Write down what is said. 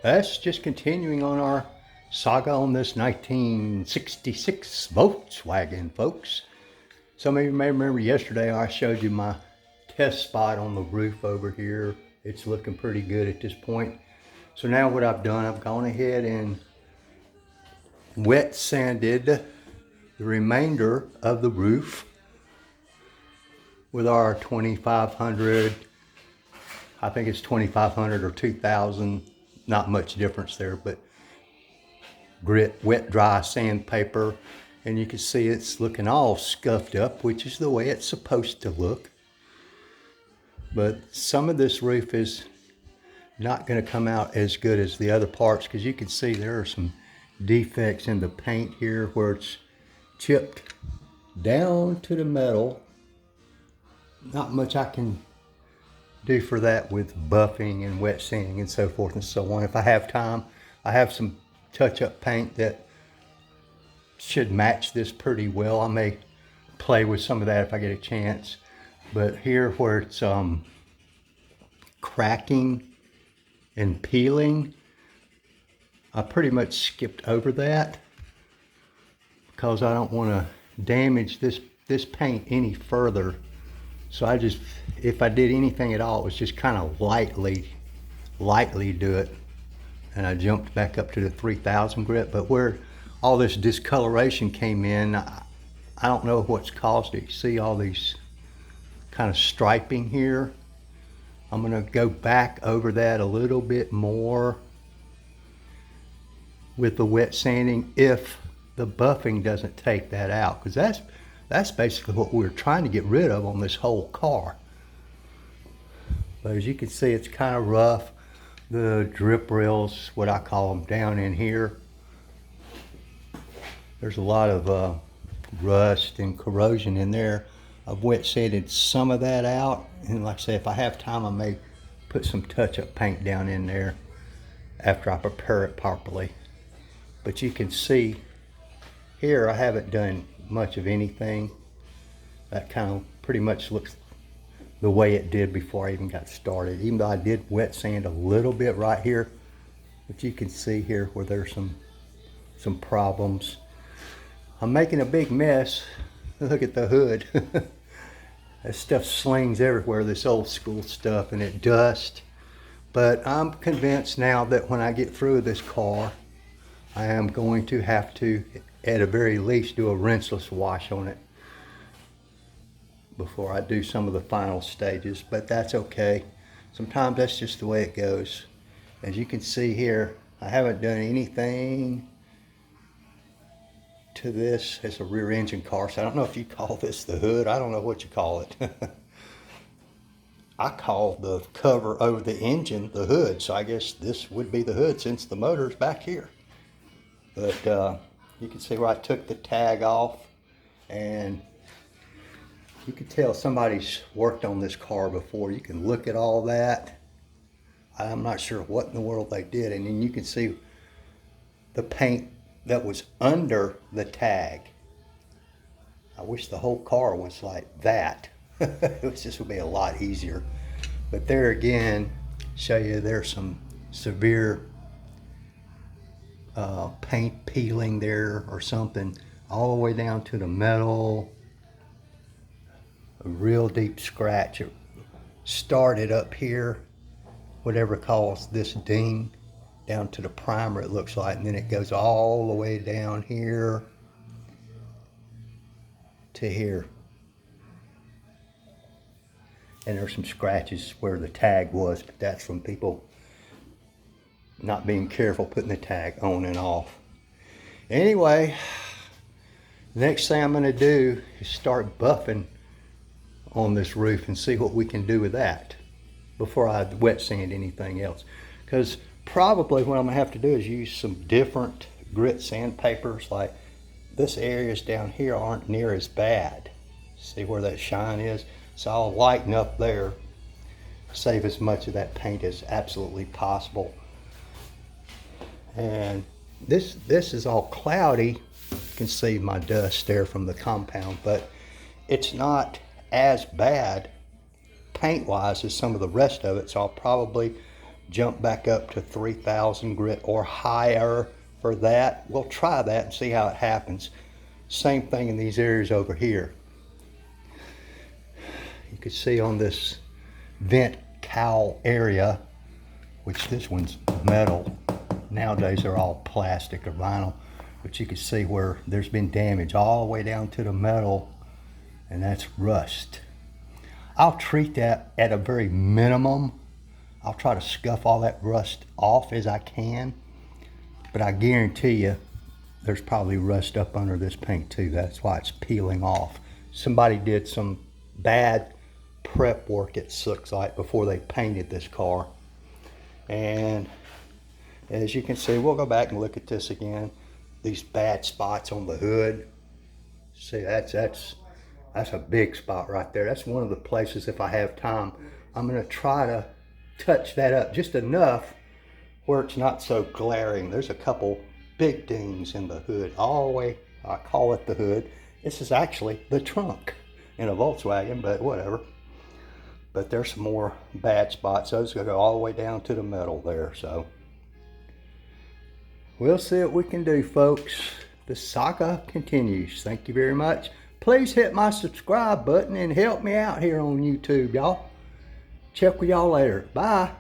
That's just continuing on our saga on this 1966 Volkswagen, folks. Some of you may remember yesterday I showed you my test spot on the roof over here. It's looking pretty good at this point. So now what I've done, I've gone ahead and wet sanded the remainder of the roof with our 2500, I think it's 2500 or 2000, not much difference there, but grit, wet, dry sandpaper. And you can see it's looking all scuffed up, which is the way it's supposed to look. But some of this roof is not going to come out as good as the other parts, because you can see there are some defects in the paint here where it's chipped down to the metal. Not much I can do for that with buffing and wet sanding and so forth and so on. If I have time, I have some touch-up paint that should match this pretty well. I may play with some of that if I get a chance. But here where it's cracking and peeling, I pretty much skipped over that because I don't want to damage this paint any further. So I just, if I did anything at all, it was just kind of lightly do it. And I jumped back up to the 3000 grit. But where all this discoloration came in, I don't know what's caused it. You see all these kind of striping here. I'm gonna go back over that a little bit more with the wet sanding if the buffing doesn't take that out, because that's basically what we're trying to get rid of on this whole car. But as you can see, it's kind of rough. The drip rails, what I call them, down in here, there's a lot of rust and corrosion in there. I've wet sanded some of that out, and like I say, if I have time, I may put some touch-up paint down in there after I prepare it properly. But you can see here I haven't done much of anything. That kind of pretty much looks the way it did before I even got started, even though I did wet sand a little bit right here. But you can see here where there's some problems. I'm making a big mess. Look at the hood. That stuff slings everywhere, this old school stuff, and it dust. But I'm convinced now that when I get through this car, I am going to have to, at the very least, do a rinseless wash on it before I do some of the final stages. But that's okay. Sometimes that's just the way it goes. As you can see here, I haven't done anything to this. It's a rear engine car, so I don't know if you call this the hood. I don't know what you call it. I call the cover over the engine the hood, so I guess this would be the hood since the motor's back here. But you can see where I took the tag off, and you can tell somebody's worked on this car before. You can look at all that. I'm not sure what in the world they did. And then you can see the paint that was under the tag. I wish the whole car was like that. This would be a lot easier. But there again, show you there's some severe paint peeling there or something, all the way down to the metal. A real deep scratch. It started up here, whatever caused this ding, down to the primer, it looks like, and then it goes all the way down here to here. And there's some scratches where the tag was, but that's from people not being careful putting the tag on and off. Anyway, the next thing I'm going to do is start buffing on this roof and see what we can do with that before I wet sand anything else. Because probably what I'm going to have to do is use some different grit sandpapers. Like this areas down here aren't near as bad. See where that shine is? So I'll lighten up there, save as much of that paint as absolutely possible. And this is all cloudy. You can see my dust there from the compound, but it's not as bad paint wise as some of the rest of it. So I'll probably jump back up to 3,000 grit or higher for that. We'll try that and see how it happens. Same thing in these areas over here. You can see on this vent cowl area, which this one's metal. Nowadays they're all plastic or vinyl, but you can see where there's been damage all the way down to the metal, and that's rust. I'll treat that at a very minimum. I'll try to scuff all that rust off as I can, but I guarantee you there's probably rust up under this paint too. That's why it's peeling off. Somebody did some bad prep work, it looks like, before they painted this car. And as you can see, we'll go back and look at this again. These bad spots on the hood. See, that's a big spot right there. That's one of the places, if I have time, I'm gonna try to touch that up just enough where it's not so glaring. There's a couple big dings in the hood all the way. I call it the hood. This is actually the trunk in a Volkswagen, but whatever. But there's some more bad spots. Those go all the way down to the metal there. So we'll see what we can do, folks. The saga continues. Thank you very much. Please hit my subscribe button and help me out here on YouTube, y'all. Check with y'all later. Bye.